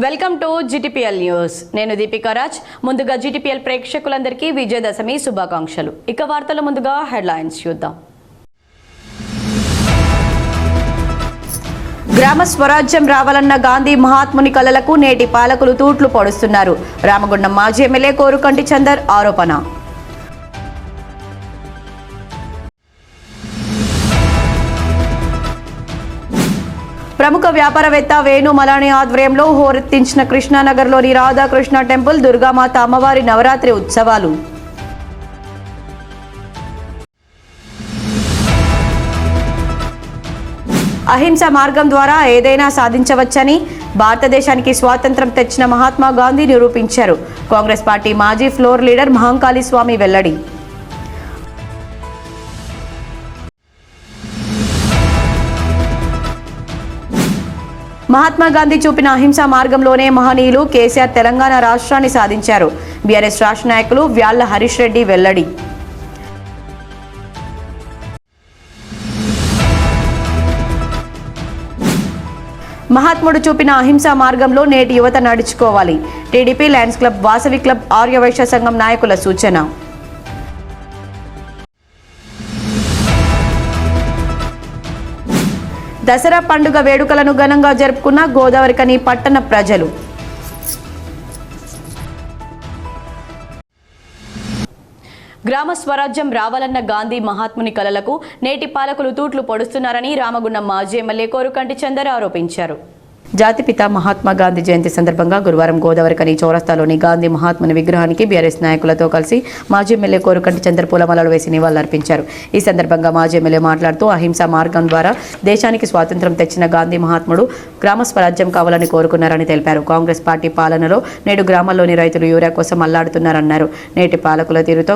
Welcome to GTPL news. నేను దీపికా రాజ్. ముందుగా GTPL ప్రేక్షకులందరికీ విజయదశమి శుభాకాంక్షలు. ఇక వార్తల ముందుగా హెడ్లైన్స్ చూద్దాం. గ్రామ స్వరాజ్యం రావాలన్న గాంధీ మహాత్ముని కలలకు నేటి పాలకులు తూట్లు పొడుస్తున్నారు. రామగుండం మాజీ ఎమ్మెల్యే కోరుకంటి చందర్ ఆరోపణ. ప్రముఖ వ్యాపారవేత్త వేణు మలాని ఆధ్వర్యంలో హోరెత్తించిన కృష్ణానగర్లోని రాధాకృష్ణ టెంపుల్ దుర్గామాత అమ్మవారి నవరాత్రి ఉత్సవాలు. అహింస మార్గం ద్వారా ఏదైనా సాధించవచ్చని భారతదేశానికి స్వాతంత్రం తెచ్చిన మహాత్మా గాంధీ నిరూపించారు. కాంగ్రెస్ పార్టీ మాజీ ఫ్లోర్ లీడర్ మహంకాళి స్వామి వెల్లడి. మహాత్మా గాంధీ చూపిన అహింసా మార్గంలోనే మహనీయులు కేసీఆర్ తెలంగాణ రాష్ట్రాన్ని సాధించారు. బీఆర్ఎస్ రాష్ట్ర నాయకులు వ్యాళ్ల హరీష్ రెడ్డి వెల్లడి. మహాత్ముడు చూపిన అహింసా మార్గంలో నేటి యువత నడుచుకోవాలి. TDP Lions club, Vasavi club, Arya Vysya Sangham నాయకుల సూచన. దసరా పండుగ వేడుకలను ఘనంగా జరుపుకున్న గోదావరికని పట్టణ ప్రజలు. గ్రామ స్వరాజ్యం రావాలన్న గాంధీ మహాత్ముని కలలకు నేటి పాలకులు తూట్లు పొడుస్తున్నారని రామగుండం మాజీ ఎమ్మెల్యే కోరుకంటి చందర్ ఆరోపించారు. జాతిపిత మహాత్మా గాంధీ జయంతి సందర్భంగా గురువారం గోదావరికని చౌరస్తాలోని గాంధీ మహాత్ముని విగ్రహానికి బీఆర్ఎస్ నాయకులతో కలిసి మాజీ ఎమ్మెల్యే కోరుకంటి చందర్ పూలమాలలు వేసి నివాళులర్పించారు. ఈ సందర్భంగా మాజీ ఎమ్మెల్యే మాట్లాడుతూ అహింసా మార్గం ద్వారా దేశానికి స్వాతంత్రం తెచ్చిన గాంధీ మహాత్ముడు గ్రామ స్వరాజ్యం కావాలని కోరుకున్నారని తెలిపారు. కాంగ్రెస్ పార్టీ పాలనలో నేడు గ్రామాల్లోని రైతులు యూరియా కోసం అల్లాడుతున్నారన్నారు. నేటి పాలకుల తీరుతో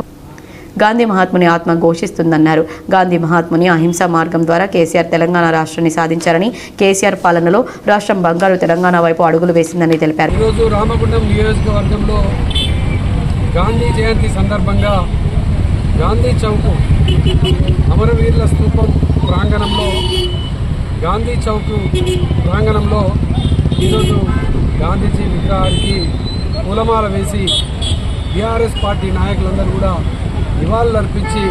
గాంధీ మహాత్ముని ఆత్మ ఘోషిస్తుందన్నారు. గాంధీ మహాత్ముని అహింసా మార్గం ద్వారా కేసీఆర్ తెలంగాణ రాష్ట్రాన్ని సాధించారని, కేసీఆర్ పాలనలో రాష్ట్రం బంగారు తెలంగాణ వైపు అడుగులు వేసిందని తెలిపారు. ఈరోజు రామగుండం నియోజకవర్గంలో గాంధీ జయంతి సందర్భంగా గాంధీ చౌక్ అమరవీరుల స్తూపం ప్రాంగణంలో గాంధీ చౌక్ ప్రాంగణంలో ఈరోజు గాంధీజీ విగ్రహానికి పూలమాల వేసి బీఆర్ఎస్ పార్టీ నాయకులందరూ కూడా నివాళులు అర్పించి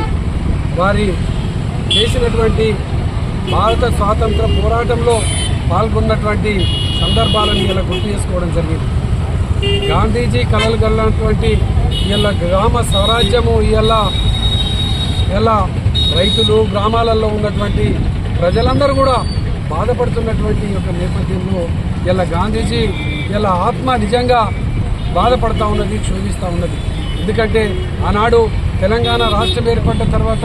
వారి చేసినటువంటి భారత స్వాతంత్ర పోరాటంలో పాల్గొన్నటువంటి సందర్భాలను ఇలా గుర్తు చేసుకోవడం జరిగింది. గాంధీజీ కలలు కన్నటువంటి ఇలా గ్రామ స్వరాజ్యము ఇలా రైతులు గ్రామాలలో ఉన్నటువంటి ప్రజలందరూ కూడా బాధపడుతున్నటువంటి యొక్క నేపథ్యంలో ఇలా గాంధీజీ ఇలా ఆత్మ నిజంగా బాధపడుతూ ఉన్నది, క్షోభిస్తూ ఉన్నది. ఎందుకంటే ఆనాడు తెలంగాణ రాష్ట్రం ఏర్పడిన తర్వాత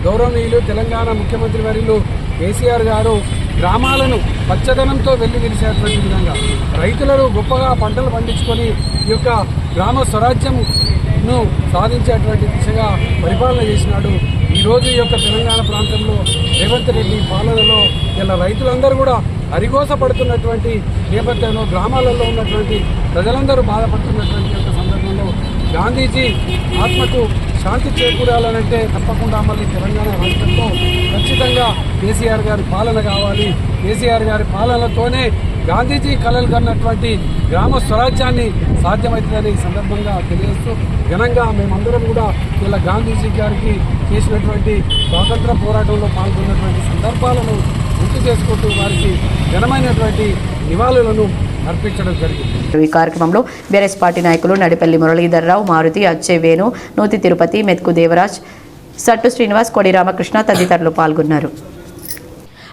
గౌరవనీయులు తెలంగాణ ముఖ్యమంత్రి వర్యులు కేసీఆర్ గారు గ్రామాలను పచ్చదనంతో వెళ్లి విరిసేటువంటి విధంగా రైతులను గొప్పగా పంటలు పండించుకొని ఈ యొక్క గ్రామ స్వరాజ్యంను సాధించేటువంటి దిశగా పరిపాలన చేసినాడు. ఈరోజు ఈ యొక్క తెలంగాణ ప్రాంతంలో రేవంత్ రెడ్డి పాలనలో ఇలా రైతులందరూ కూడా అరిగోసపడుతున్నటువంటి నేపథ్యంలో గ్రామాలలో ఉన్నటువంటి ప్రజలందరూ బాధపడుతున్నటువంటి యొక్క సందర్భంలో గాంధీజీ ఆత్మకు శాంతి చేకూరాలనంటే తప్పకుండా మళ్ళీ తెలంగాణ రాష్ట్రంలో ఖచ్చితంగా కేసీఆర్ గారి పాలన కావాలి. కేసీఆర్ గారి పాలనతోనే గాంధీజీ కలలు కన్నటువంటి గ్రామ స్వరాజ్యాన్ని సాధ్యమవుతుందని ఈ సందర్భంగా తెలియజేస్తూ ఘనంగా మేమందరం కూడా ఇలా గాంధీజీ గారికి చేసినటువంటి స్వాతంత్ర పోరాటంలో పాల్గొన్నటువంటి సందర్భాలను గుర్తు చేసుకుంటూ వారికి ఘనమైనటువంటి నివాళులను అర్పించడం జరిగింది. ఈ కార్యక్రమంలో బీఆర్ఎస్ పార్టీ నాయకులు నడిపల్లి మురళీధర్ రావు, మారుతి, అచ్చే వేణు, నూతి తిరుపతి, మెత్కు దేవరాజ్, సట్టు శ్రీనివాస్, కొడి రామకృష్ణ తదితరులు పాల్గొన్నారు.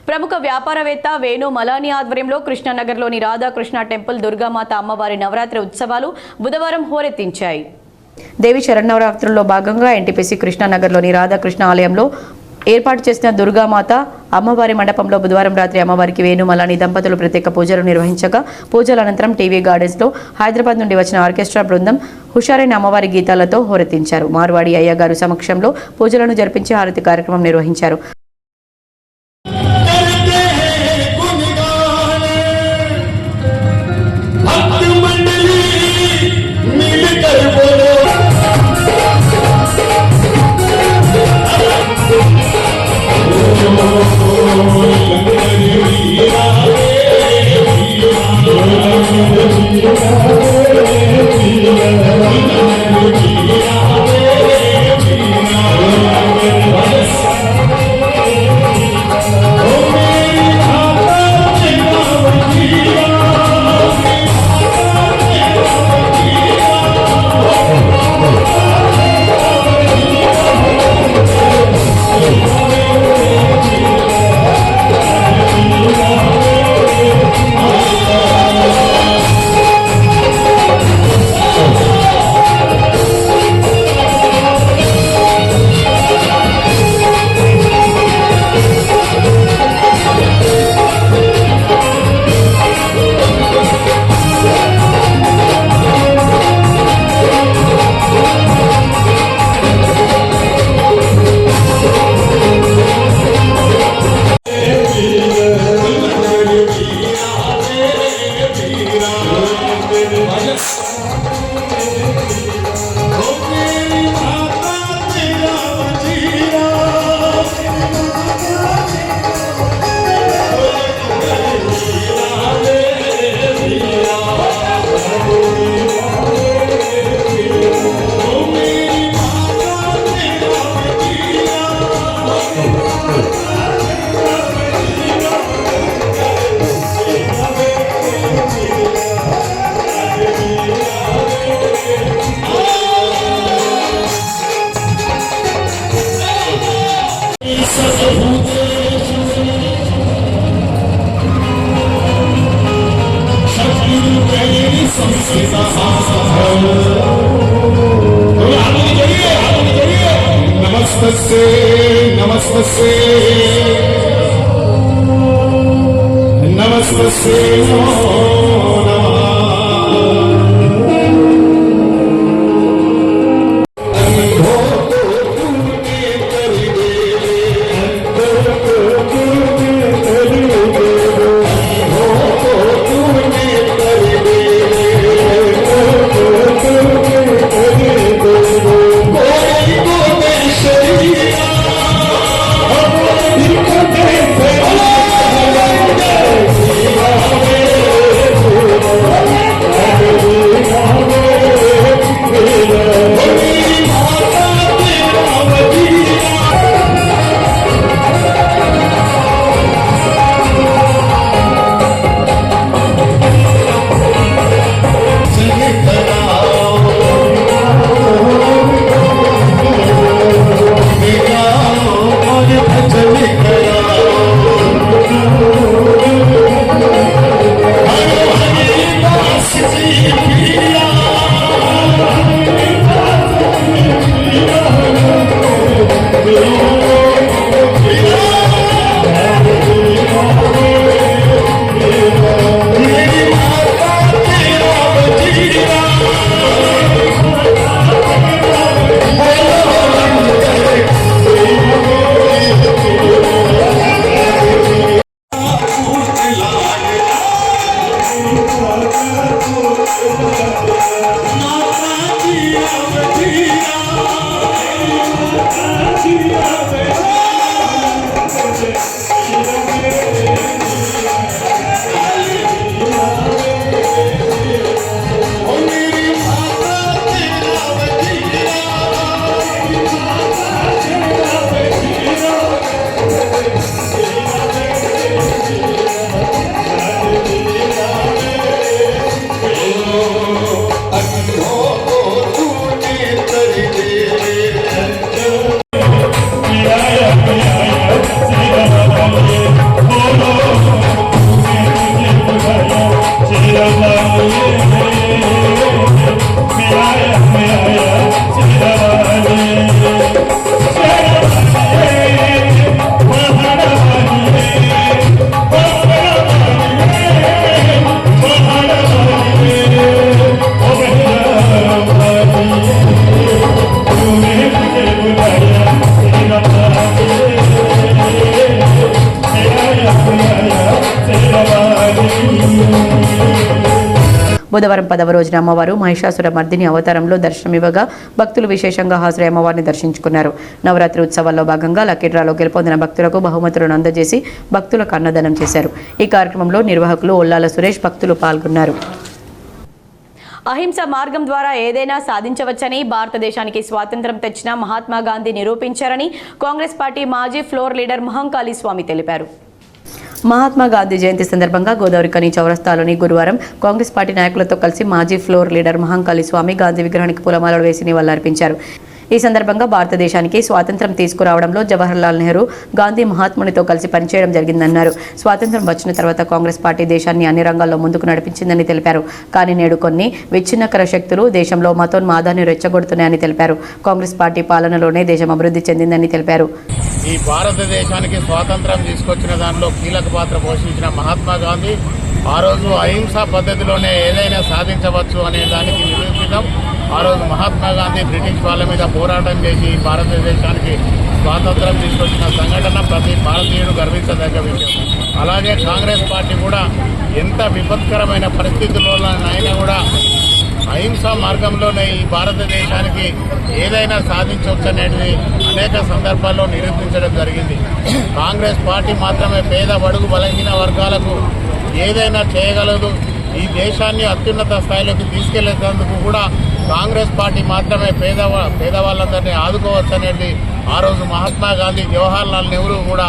ప్రముఖ వ్యాపారవేత్త వేణు మలాని ఆధ్వర్యంలో కృష్ణానగర్లోని రాధాకృష్ణ టెంపుల్ దుర్గామాత అమ్మవారి నవరాత్రి ఉత్సవాలు బుధవారం హోరెత్తించాయి. దేవి శరన్నవరాత్రుల్లో భాగంగా ఎన్టీపీసీ కృష్ణానగర్లోని రాధాకృష్ణ ఆలయంలో ఏర్పాటు చేసిన దుర్గామాత అమ్మవారి మండపంలో బుధవారం రాత్రి అమ్మవారికి వేణు మలాని దంపతులు ప్రత్యేక పూజలు నిర్వహించగా పూజల అనంతరం టీవీ గార్డెన్స్లో హైదరాబాద్ నుండి వచ్చిన ఆర్కెస్ట్రా బృందం హుషారైన అమ్మవారి గీతాలతో హోరెత్తించారు. మార్వాడి అయ్యగారు సమక్షంలో పూజలను జరిపించి హారతి కార్యక్రమం నిర్వహించారు. नमस्तस्ये नमस्तस्ये नमस्तस्ये नमो బుధవారం 10వ రోజున అమ్మవారు మహిషాసుర మర్దిని అవతారంలో దర్శనమివ్వగా భక్తులు విశేషంగా హాజరై అమ్మవారిని దర్శించుకున్నారు. నవరాత్రి ఉత్సవాల్లో భాగంగా లక్కీ డ్రాలో గెలుపొందిన భక్తులకు బహుమతులను అందజేసి భక్తులకు అన్నదానం చేశారు. ఈ కార్యక్రమంలో నిర్వాహకులు ఒల్లాల సురేష్, భక్తులు పాల్గొన్నారు. అహింస మార్గం ద్వారా ఏదైనా సాధించవచ్చని, భారతదేశానికి స్వాతంత్ర్యం తెచ్చిన మహాత్మా గాంధీ నిరూపించారని కాంగ్రెస్ పార్టీ మాజీ ఫ్లోర్ లీడర్ మహంకాళి స్వామి తెలిపారు. మహాత్మా గాంధీ జయంతి సందర్భంగా గోదావరికని చౌరస్తాలోని గురువారం కాంగ్రెస్ పార్టీ నాయకులతో కలిసి మాజీ ఫ్లోర్ లీడర్ మహంకాళి స్వామి గాంధీ విగ్రహానికి పూలమాలలు వేసి నివాళులర్పించారు. ఈ సందర్భంగా భారతదేశానికి స్వాతంత్ర్యం తీసుకురావడంలో జవహర్లాల్ నెహ్రూ గాంధీ మహాత్మునితో కలిసి పనిచేయడం జరిగిందన్నారు. స్వాతంత్ర్యం వచ్చిన తర్వాత కాంగ్రెస్ పార్టీ దేశాన్ని అన్ని రంగాల్లో ముందుకు నడిపించిందని తెలిపారు. కానీ నేడు కొన్ని విచ్ఛిన్నకర శక్తులు దేశంలో మతోన్మాదాన్ని రెచ్చగొడుతున్నాయని తెలిపారు. కాంగ్రెస్ పార్టీ పాలనలోనే దేశం అభివృద్ధి చెందిందని తెలిపారు. ఈ భారతదేశానికి స్వాతంత్రం తీసుకొచ్చిన దానిలో కీలక పాత్ర పోషించిన మహాత్మా గాంధీ ఆ రోజు అహింసా పద్ధతిలోనే ఏదైనా సాధించవచ్చు అనే దానికి నిరూపితం. ఆ రోజు మహాత్మా గాంధీ బ్రిటిష్ వాళ్ళ మీద పోరాటం చేసి భారతదేశానికి స్వాతంత్రం తీసుకొచ్చిన సంఘటన ప్రతి భారతీయుడు గర్వించదగ్గ విషయం. అలాగే కాంగ్రెస్ పార్టీ కూడా ఎంత విపత్కరమైన పరిస్థితుల్లోనైనా కూడా అహింసా మార్గంలోనే ఈ భారతదేశానికి ఏదైనా సాధించవచ్చు అనేది అనేక సందర్భాల్లో నిరూపించడం జరిగింది. కాంగ్రెస్ పార్టీ మాత్రమే పేద బడుగు బలహీన వర్గాలకు ఏదైనా చేయగలదు. ఈ దేశాన్ని అత్యున్నత స్థాయిలోకి తీసుకెళ్లేందుకు కూడా కాంగ్రెస్ పార్టీ మాత్రమే పేదవాళ్ళందరినీ ఆదుకోవచ్చు అనేది ఆ రోజు మహాత్మా గాంధీ, జవహర్లాల్ నెహ్రూ కూడా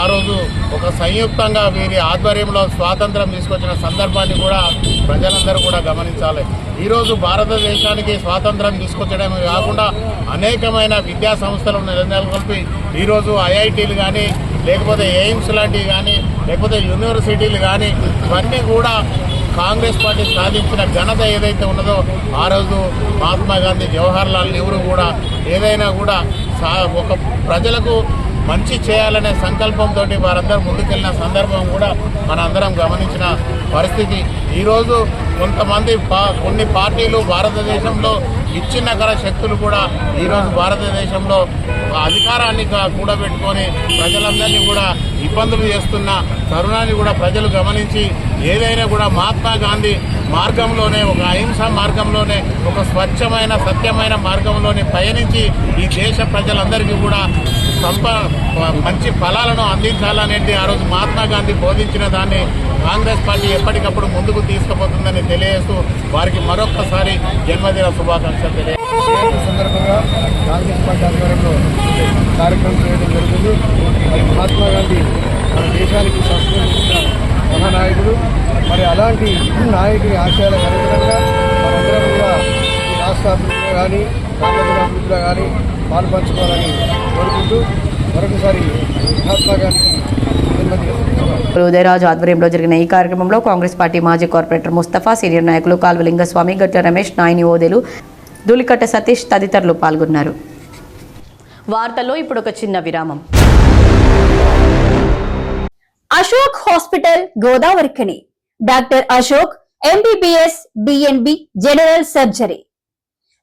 ఆ రోజు ఒక సంయుక్తంగా వీరి ఆధ్వర్యంలో స్వాతంత్రం తీసుకొచ్చిన సందర్భాన్ని కూడా ప్రజలందరూ కూడా గమనించాలి. ఈరోజు భారతదేశానికి స్వాతంత్రం తీసుకొచ్చడమే కాకుండా అనేకమైన విద్యా సంస్థలు నెలకొల్పి ఈరోజు ఐఐటీలు కానీ, లేకపోతే ఎయిమ్స్ లాంటివి కానీ, లేకపోతే యూనివర్సిటీలు కానీ, ఇవన్నీ కూడా కాంగ్రెస్ పార్టీ సాధించిన ఘనత ఏదైతే ఉన్నదో ఆ రోజు మహాత్మా గాంధీ, జవహర్ లాల్ నెహ్రూ కూడా ఏదైనా కూడా ఒక ప్రజలకు మంచి చేయాలనే సంకల్పంతో వారందరూ ముందుకెళ్ళిన సందర్భం కూడా మనందరం గమనించిన పరిస్థితి. ఈరోజు కొంతమంది కొన్ని పార్టీలు భారతదేశంలో విచ్ఛిన్నకర శక్తులు కూడా ఈరోజు భారతదేశంలో అధికారాన్ని కూడబెట్టుకొని ప్రజలందరినీ కూడా ఇబ్బందులు చేస్తున్న తరుణాన్ని కూడా ప్రజలు గమనించి ఏదైనా కూడా మహాత్మా గాంధీ మార్గంలోనే, ఒక అహింసా మార్గంలోనే, ఒక స్వచ్ఛమైన సత్యమైన మార్గంలోనే పయనించి ఈ దేశ ప్రజలందరికీ కూడా మంచి ఫలాలను అందించాలనేది ఆ రోజు మహాత్మా గాంధీ బోధించిన దాన్ని కాంగ్రెస్ పార్టీ ఎప్పటికప్పుడు ముందుకు తీసుకుపోతుందని తెలియజేస్తూ వారికి మరొక్కసారి జన్మదిన శుభాకాంక్షలు తెలియజేస్తూ సందర్భంగా కాంగ్రెస్ పార్టీ ఆధ్వర్యంలో కార్యక్రమం చేయడం జరుగుతుంది. మరి మహాత్మా గాంధీ మన దేశానికి సంస్కరించిన మహానాయకుడు. మరి అలాంటి నాయకుడి ఆశయాలకు అనుగుణంగా మనందరం కూడా ఈ రాష్ట్ర అభివృద్ధిలో కానీ రామగుణ అభివృద్ధిలో కానీ పాల్పంచుకోవాలని కోరుకుంటూ మరొకసారి మహాత్మా గాంధీకి ఉదయరాజు ఆధ్వర్యంలో జరిగిన ఈ కార్యక్రమంలో కాంగ్రెస్ పార్టీ మాజీ కార్పొరేటర్ ముస్తఫా, సీనియర్ నాయకులు కాల్వలింగస్వామి, గట్ల రమేష్, నాయని ఓదెలు, ధూళికట్ట సతీష్ తదితరులు పాల్గొన్నారు. వార్తల్లో ఇప్పుడు ఒక చిన్న విరామం. Ashok hospital Godavarikhani. Doctor Ashok MBBS, DNB, general surgery,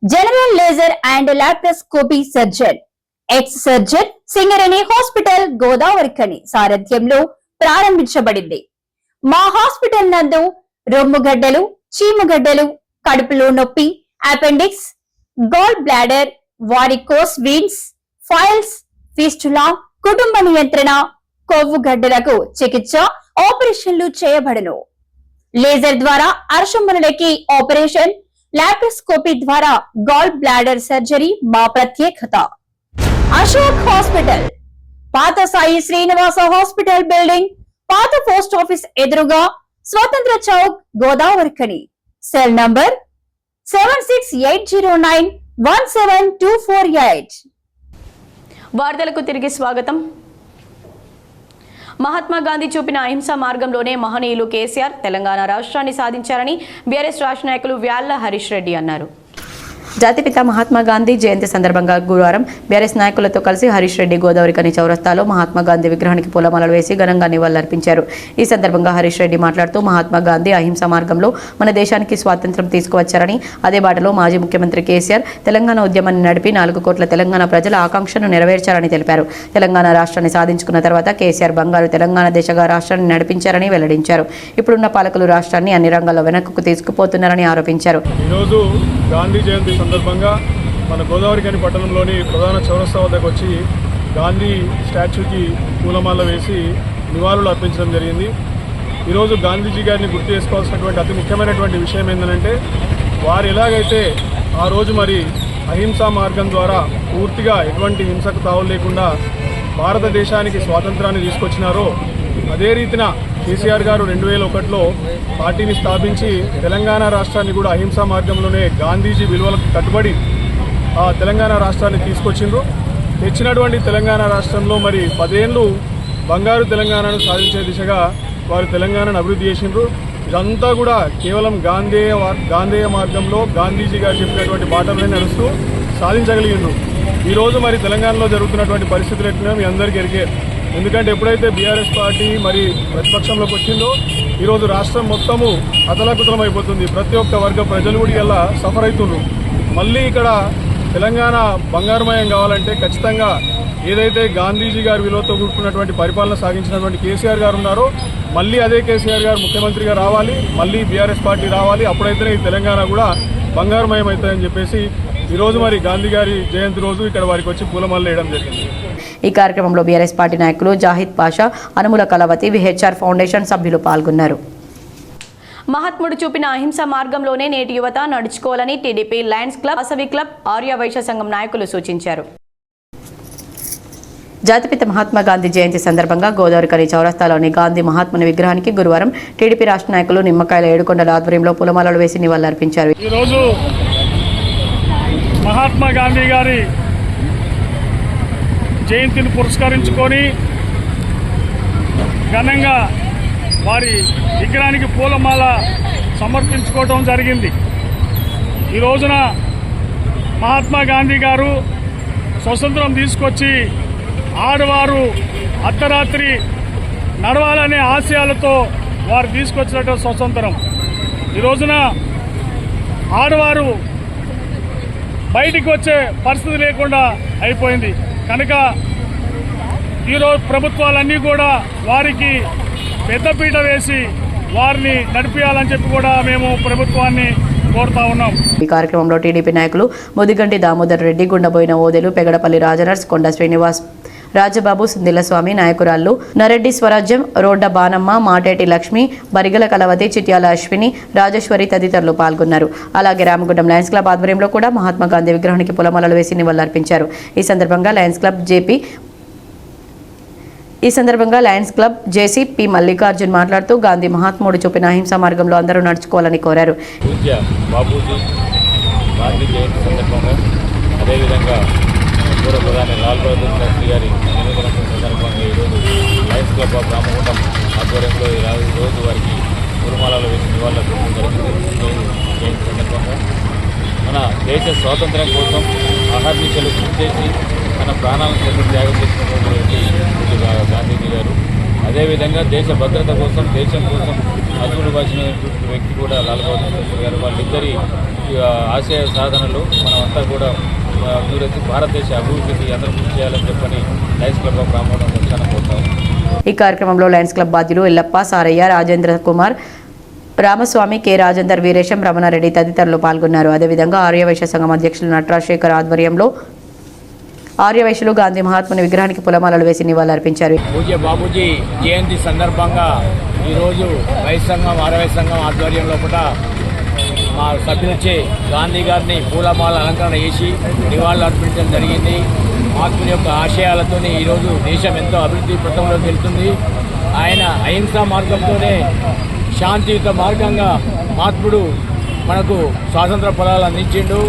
general laser and laparoscopy surgeon, ex surgeon, Singareni hospital Godavarikhani సారథ్యంలో ప్రారంభించబడింది. మా హాస్పిటల్ నందు రొమ్ముగడ్డలు, చీముగడ్డలు, కడుపులో నొప్పి, appendix, gall bladder, varicose veins, piles, fistula, కుటుంబ నియంత్రణ, కొవ్వు గడ్డలకు చికిత్స, ఆపరేషన్లు చేయబడును. లేజర్ ద్వారా అర్షములకి ఆపరేషన్, లాప్రోస్కోపీ ద్వారా గాల్ బ్లాడర్ సర్జరీ మా ప్రత్యేకత. అశోక్ హాస్పిటల్, పాత సాయి శ్రీనివాస హాస్పిటల్ బిల్డింగ్, పాత పోస్ట్ ఆఫీస్ ఎదురుగా, స్వతంత్ర చౌక్, గోదావరిఖని. Cell number 7680917248. వార్తలకు తిరిగి స్వాగతం. మహాత్మా గాంధీ చూపిన అహింసా మార్గంలోనే మహనీయులు కేసీఆర్ తెలంగాణ రాష్ట్రాన్ని సాధించారని బీఆర్ఎస్ రాష్ట్ర నాయకులు వ్యాళ్ల హరీష్ రెడ్డి అన్నారు. జాతిపిత మహాత్మా గాంధీ జయంతి సందర్భంగా గురువారం బీఆర్ఎస్ నాయకులతో కలిసి హరీష్ రెడ్డి గోదావరిఖని చౌరస్తాలో మహాత్మా గాంధీ విగ్రహానికి పూలమాలలు వేసి ఘనంగా నివాళులర్పించారు. ఈ సందర్భంగా హరీష్ రెడ్డి మాట్లాడుతూ మహాత్మా గాంధీ అహింసా మార్గంలో మన దేశానికి స్వాతంత్ర్యం తీసుకువచ్చారని, అదే బాటలో మాజీ ముఖ్యమంత్రి కేసీఆర్ తెలంగాణ ఉద్యమాన్ని నడిపి 4 కోట్ల తెలంగాణ ప్రజల ఆకాంక్షను నెరవేర్చారని తెలిపారు. తెలంగాణ రాష్ట్రాన్ని సాధించుకున్న తర్వాత కేసీఆర్ బంగారు తెలంగాణ దిశగా రాష్ట్రాన్ని నడిపించారని వెల్లడించారు. ఇప్పుడున్న పాలకులు రాష్ట్రాన్ని అన్ని రంగాల్లో వెనక్కు తీసుకుపోతున్నారని ఆరోపించారు. గాంధీ జయంతి సందర్భంగా మన గోదావరిఖని పట్టణంలోని ప్రధాన చౌరస్తా వద్దకు వచ్చి గాంధీ స్టాచ్యూకి పూలమాల వేసి నివాళులు అర్పించడం జరిగింది. ఈరోజు గాంధీజీ గారిని గుర్తు చేసుకోవాల్సినటువంటి అతి ముఖ్యమైనటువంటి విషయం ఏంటంటే, వారు ఎలాగైతే ఆ రోజు మరి అహింసా మార్గం ద్వారా పూర్తిగా ఎటువంటి హింసకు తావు లేకుండా భారతదేశానికి స్వాతంత్రాన్ని తీసుకొచ్చినారో, అదే రీతిన కేసీఆర్ గారు 2001లో పార్టీని స్థాపించి తెలంగాణ రాష్ట్రాన్ని కూడా అహింసా మార్గంలోనే గాంధీజీ విలువలకు కట్టుబడి ఆ తెలంగాణ రాష్ట్రాన్ని తీసుకొచ్చిండ్రు. తెచ్చినటువంటి తెలంగాణ రాష్ట్రంలో మరి 10 ఏళ్ళు బంగారు తెలంగాణను సాధించే దిశగా వారు తెలంగాణను అభివృద్ధి చేసిండ్రు. ఇదంతా కూడా కేవలం గాంధేయ మార్గంలో గాంధీజీ గారు చెప్పినటువంటి బాటలోనే నడుస్తూ సాధించగలిగిండ్రు. ఈరోజు మరి తెలంగాణలో జరుగుతున్నటువంటి పరిస్థితులు ఎట్లా మీ అందరికీ ఎరిగే. ఎందుకంటే ఎప్పుడైతే బీఆర్ఎస్ పార్టీ మరి ప్రతిపక్షంలోకి వచ్చిందో ఈరోజు రాష్ట్రం మొత్తము అతలాకుతలం అయిపోతుంది. ప్రతి ఒక్క వర్గ ప్రజలు కూడా ఇలా సఫర్ అవుతున్నారు. మళ్ళీ ఇక్కడ తెలంగాణ బంగారుమయం కావాలంటే ఖచ్చితంగా ఏదైతే గాంధీజీ గారి విలువతో కూడుకున్నటువంటి పరిపాలన సాగించినటువంటి కేసీఆర్ గారు ఉన్నారో, మళ్ళీ అదే కేసీఆర్ గారు ముఖ్యమంత్రిగా రావాలి, మళ్ళీ బీఆర్ఎస్ పార్టీ రావాలి. అప్పుడైతేనే ఈ తెలంగాణ కూడా బంగారుమయం అవుతుందని చెప్పేసి ఈరోజు మరి గాంధీ గారి జయంతి రోజు ఇక్కడ వారికి వచ్చి పూలమాలలు వేయడం జరిగింది. ఈ కార్యక్రమంలో బీఆర్ఎస్ పార్టీ నాయకులు జాహిద్ పాషా, అనుముల కలవతి, విహెచ్ఆర్ ఫౌండేషన్ సభ్యులు పాల్గొన్నారు. మహాత్ముడు చూపిన అహింసా మార్గంలోనే నేటి యువత నడుచుకోవాలని TDP Lions club, Vasavi club, Arya Vaishya Sangham నాయకులు సూచించారు. జాతిపిత మహాత్మా గాంధీ జయంతి సందర్భంగా గోదావరిఖని చౌరస్తాలోని గాంధీ మహాత్ముని విగ్రహానికి గురువారం టీడీపీ రాష్ట్ర నాయకులు నిమ్మకాయల ఏడుకొండల ఆధ్వర్యంలో పూలమాలలు వేసి నివాళులర్పించారు. ఈరోజు మహాత్మా గాంధీ గారి జయంతిని పురస్కరించుకొని ఘనంగా వారి విగ్రహానికి పూలమాల సమర్పించుకోవడం జరిగింది. ఈ రోజున మహాత్మా గాంధీ గారు స్వతంత్రం తీసుకొచ్చి ఆడవారు అర్ధరాత్రి నడవాలనే ఆశయాలతో వారు తీసుకొచ్చినట్టు స్వతంత్రం. ఈ రోజున ఆడవారు బయటికి వచ్చే పరిస్థితి లేకుండా అయిపోయింది కనుక ఈరోజు ప్రభుత్వాలన్నీ కూడా వారికి పెద్దపీట వేసి వారిని నడిపించాలని చెప్పి కూడా మేము ప్రభుత్వాన్ని కోరుతా ఉన్నాం. ఈ కార్యక్రమంలో టీడీపీ నాయకులు ముదిగంటి దామోదర్ రెడ్డి, గుండబోయిన ఓదెలు, పెగడపల్లి రాజనర్స్, కొండ శ్రీనివాస్, రాజబాబు, సుందిలస్వామి, నాయకురాళ్లు నరెడ్డి స్వరాజ్యం, రోడ్డ బానమ్మ, మాటేటి లక్ష్మి, బరిగల కలవతి, చిట్యాల అశ్విని, రాజేశ్వరి తదితరులు పాల్గొన్నారు. అలాగే రామగుండం లయన్స్ క్లబ్ ఆధ్వర్యంలో కూడా మహాత్మా గాంధీ విగ్రహానికి పూలమాలలు వేసి నివాళులర్పించారు. ఈ సందర్భంగా లయన్స్ క్లబ్ జేసీ పి మల్లికార్జున్ మాట్లాడుతూ గాంధీ మహాత్ముడు చూపిన అహింసా మార్గంలో అందరూ నడుచుకోవాలని కోరారు. పూజ్య బాపూజీ గాంధీ జయంతి సందర్భంగా అదేవిధంగా పూర్వ ప్రధాని లాల్ బహదూర్ శాస్త్రి గారి జన్మదినం సందర్భంగా ఈరోజు లయన్స్ క్లబ్ ఆఫ్ రామగుండం ఆధ్వర్యంలో ఈరోజు వారికి పూలమాలలు వేసి నివాళులర్పించడం జరిగింది. జయంతి సందర్భంగా మన దేశ స్వాతంత్ర్యం కోసం అహర్నిశలు కృషి చేసి తన ప్రాణాలను సైతం త్యాగం చేసినటువంటి గాంధీజీ గారు, అదేవిధంగా దేశ భద్రత కోసం, దేశం కోసం అసలు బాసినటువంటి వ్యక్తి కూడా లాల్ బహదూర్ శాస్త్రి గారు. వాళ్ళిద్దరి ఆశయ సాధనలు మనమంతా కూడా అభివృద్ధి, భారతదేశ అభివృద్ధికి అందరూ కృషి చేయాలని చెప్పని లయన్స్ క్లబ్ ఆఫ్ రామగుండం పక్షాన కోరుతాం. ఈ కార్యక్రమంలో లయన్స్ క్లబ్ బాధ్యులు ఎల్లప్ప, సారయ్య, రాజేంద్ర కుమార్, రామస్వామి, కె రాజేందర్, వీరేశం, రమణారెడ్డి తదితరులు పాల్గొన్నారు. అదేవిధంగా ఆర్యవైశ్య సంఘం అధ్యక్షులు నటరాజశేఖర్ ఆధ్వర్యంలో ఆర్యవైశ్యులు గాంధీ మహాత్ముని విగ్రహానికి పూలమాలలు వేసి నివాళులర్పించారు. పూజ్య బాపూజీ జయంతి సందర్భంగా ఈరోజు వైశ్య సంఘం, ఆర్యవైశ్య సంఘం ఆధ్వర్యంలో కూడా మా సభ్యులచే గాంధీ గారిని పూలమాల అలంకరణ చేసి నివాళులు అర్పించడం జరిగింది. మహాత్ముని యొక్క ఆశయాలతోనే ఈరోజు దేశం ఎంతో అభివృద్ధి పథంలోకి వెళ్తుంది. ఆయన అహింసా మార్గంతోనే శాంతియుత మార్గంగా మహాత్ముడు మనకు స్వాతంత్ర ఫలాలు అందించిండు.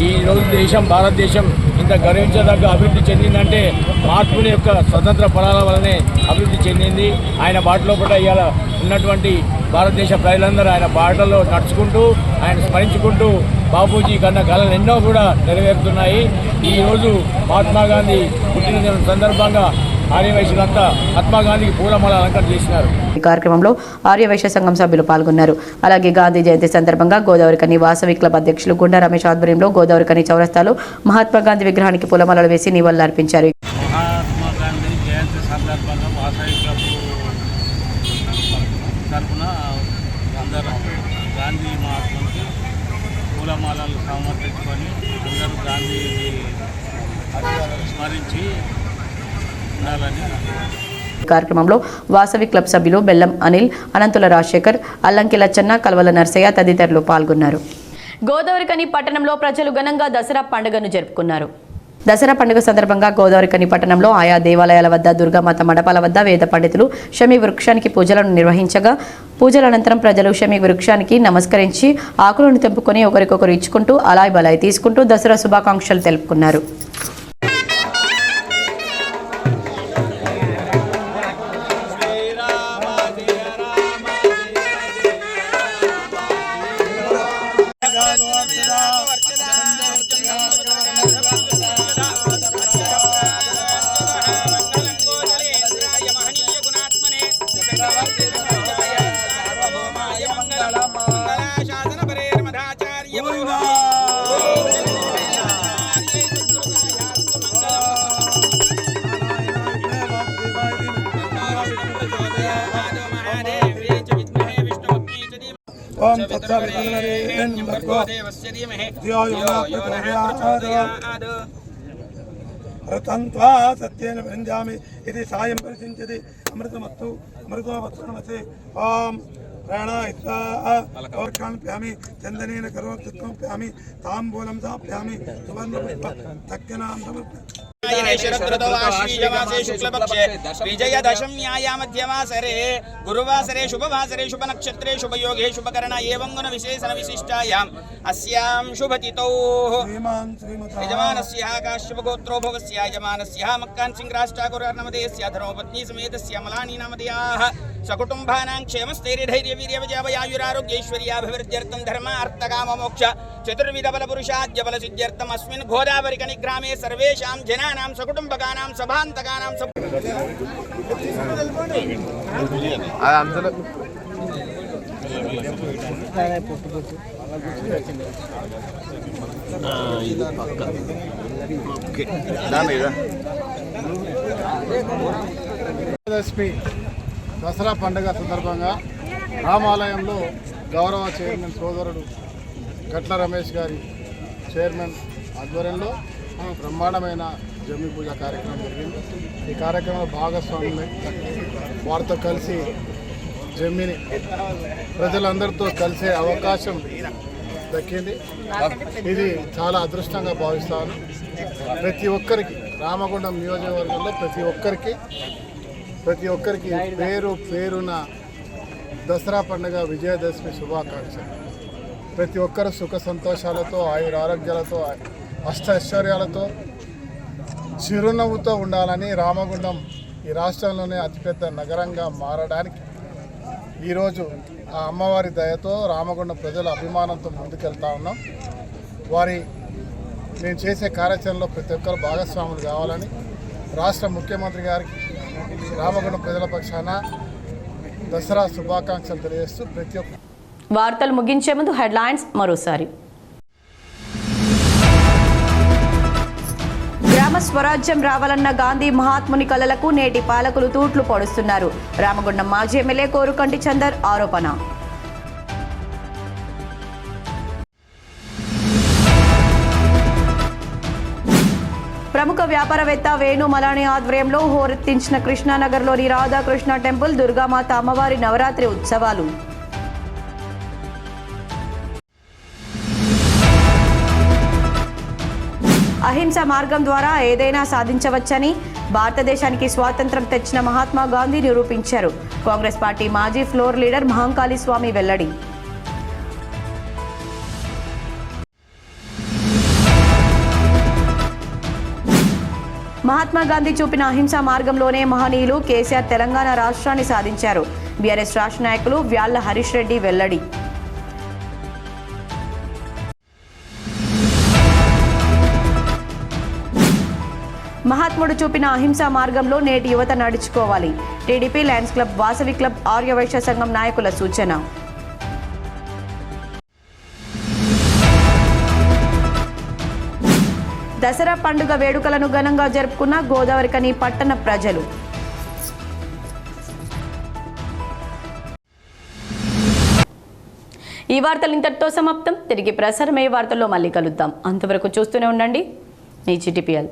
ఈరోజు భారతదేశం ఇంత గర్వించదగ్గ అభివృద్ధి చెందిందంటే మహాత్ముని యొక్క స్వతంత్ర ఫలాల వల్లనే అభివృద్ధి చెందింది. ఆయన బాటలో కూడా ఇవాళ ఉన్నటువంటి భారతదేశ ప్రజలందరూ ఆయన బాటలో నడుచుకుంటూ, ఆయన స్మరించుకుంటూ బాపూజీ కన్న కళలు ఎన్నో కూడా నెరవేరుతున్నాయి. ఈరోజు మహాత్మా గాంధీ పుట్టినదిన సందర్భంగా ఆర్యవైశ్యులంతా మహాత్మా గాంధీకి పూలమాల అలంకరణ చేసినారు. ఈ కార్యక్రమంలో ఆర్యవైశ్య సంఘం సభ్యులు పాల్గొన్నారు. అలాగే గాంధీ జయంతి సందర్భంగా గోదావరికని వాసవి క్లబ్ అధ్యక్షులు గుండా రమేష్ ఆధ్వర్యంలో గోదావరికని చౌరస్తాలో మహాత్మా గాంధీ విగ్రహానికి పూలమాలలు వేసి నివాళులర్పించారు. మహాత్మా గాంధీ జయంతి సందర్భంగా వాసవి క్లబ్ తరఫున అందరూ గాంధీ మహాత్మునికి పూలమాలలు సమర్పించుకొని అందరూ గాంధీని స్మరించి ఉండాలని. ఈ కార్యక్రమంలో వాసవి క్లబ్ సభ్యులు బెల్లం అనిల్, అనంతుల రాజశేఖర్, అల్లంకి లచ్చన్న, కల్వల నర్సయ్య తదితరులు పాల్గొన్నారు. గోదావరికని పట్టణంలో ప్రజలు ఘనంగా దసరా పండుగను జరుపుకున్నారు. దసరా పండుగ సందర్భంగా గోదావరికని పట్టణంలో ఆయా దేవాలయాల వద్ద, దుర్గామాత మండపాల వద్ద వేద పండితులు షమి వృక్షానికి పూజలను నిర్వహించగా, పూజల అనంతరం ప్రజలు షమి వృక్షానికి నమస్కరించి ఆకులను తెంపుకొని ఒకరికొకరు ఇచ్చుకుంటూ అలాయ్ బలాయ్ తీసుకుంటూ దసరా శుభాకాంక్షలు తెలుపుకున్నారు. ओम तत्सवितुर्वरेण्यं धीमहि धियो यो न प्रचोदयात् रतन्त्वा सत्येन वृन्द्यामि इति सायं परिचिन्त्यति अमृतमस्तु अमृतोऽवत्सनमसे ओम प्राणाय स्वाहा ओर्काम्प्यामि चन्दनेन करोत्तमप्यामि ताम्बूलं स्थापयामि सुवर्णपुष्प तक्कनां समर्पयामि विजयदशम्याया मध्यवासरे गुरुवासरे शुभवासरे शुभनक्षत्रे शुभयोगे शुभकरण एवं गुण विशेषण विशिष्टायाम् अस्यां शुभतिथौ यजमानस्य काश्यपगोत्रो भवस्य यजमानस्य मक्कान् सिंह राष्ट्राकुरनमदेयस्य धर्मपत्नी समेतस्य मलानी नामधेयाः సకుటుంబానాం క్షేమస్థైర్యధైర్యవీర్యవిజయాయురారోగ్యైశ్వర్యాభివృద్ధ్యర్థం ధర్మ అర్థకామ మోక్ష చతుర్విధ బల పురుషాద్య బల సిద్ధ్యర్థం అస్మిన్ గోదావరికని గ్రామే సర్వేషాం జనానాం సకుటుంబకానాం సభాంతకానాం విజయదశమి దసరా పండుగ సందర్భంగా రామాలయంలో గౌరవ చైర్మన్ సోదరుడు గట్ల రమేష్ గారి చైర్మన్ ఆధ్వర్యంలో బ్రహ్మాండమైన జమ్మి పూజ కార్యక్రమం జరిగింది. ఈ కార్యక్రమంలో భాగస్వామ్యం వారితో కలిసి జమ్మిని ప్రజలందరితో కలిసే అవకాశం దక్కింది. ఇది చాలా అదృష్టంగా భావిస్తాను. ప్రతి ఒక్కరికి రామగుండం నియోజకవర్గంలో ప్రతి ఒక్కరికి పేరున దసరా పండుగ విజయదశమి శుభాకాంక్షలు. ప్రతి ఒక్కరు సుఖ సంతోషాలతో ఆయుర ఆరోగ్యాలతో అష్టైశ్వర్యాలతో చిరునవ్వుతో ఉండాలని రామగుండం ఈ రాష్ట్రంలోనే అతిపెద్ద నగరంగా మారడానికి ఈరోజు ఆ అమ్మవారి దయతో రామగుండం ప్రజల అభిమానంతో ముందుకెళ్తా ఉన్నాం. నేను చేసే కార్యాచరణలో ప్రతి ఒక్కరు భాగస్వాములు కావాలని రాష్ట్ర ముఖ్యమంత్రి గారికి రామగుండం ప్రజల పక్షాన దసరా శుభాకాంక్షలు తెలియజేస్తూ ప్రతి ఒక్క వార్తలు ముగించే ముందు హెడ్లైన్స్ మరోసారి. గ్రామ స్వరాజ్యం రావాలన్న గాంధీ మహాత్ముని కలలకు నేటి పాలకులు తూట్లు పొడుస్తున్నారు. రామగుండం మాజీ ఎమ్మెల్యే కోరుకంటి చందర్ ఆరోపణ. ప్రముఖ వ్యాపారవేత్త వేణు మలాని ఆధ్వర్యంలో హోరెత్తించిన కృష్ణానగర్లోని రాధాకృష్ణ టెంపుల్ దుర్గామాత అమ్మవారి నవరాత్రి ఉత్సవాలు. అహింస మార్గం ద్వారా ఏదైనా సాధించవచ్చని భారతదేశానికి స్వాతంత్ర్యం తెచ్చిన మహాత్మా గాంధీ నిరూపించారు. కాంగ్రెస్ పార్టీ మాజీ ఫ్లోర్ లీడర్ మహంకాళి స్వామి వెల్లడి. మహాత్మా గాంధీ చూపిన అహింసా మార్గంలోనే మహనీయులు కేసీఆర్ తెలంగాణ రాష్ట్రాన్ని సాధించారు. బీఆర్ఎస్ రాష్ట్ర నాయకులు వ్యాళ్ల హరీష్ రెడ్డి వెల్లడి. మహాత్ముడు చూపిన అహింసా మార్గంలో నేటి యువత నడుచుకోవాలి. TDP Lions club, Vasavi club, Arya Vysya Sangham నాయకుల సూచన. దసరా పండుగ వేడుకలను ఘనంగా జరుపుకున్న గోదావరికని పట్టణ ప్రజలు. ఈ వార్తలు ఇంతటితో సమాప్తం. తిరిగి ప్రసారమయ్యే వార్తల్లో మళ్ళీ కలుద్దాం. అంతవరకు చూస్తూనే ఉండండి మీ GTPL.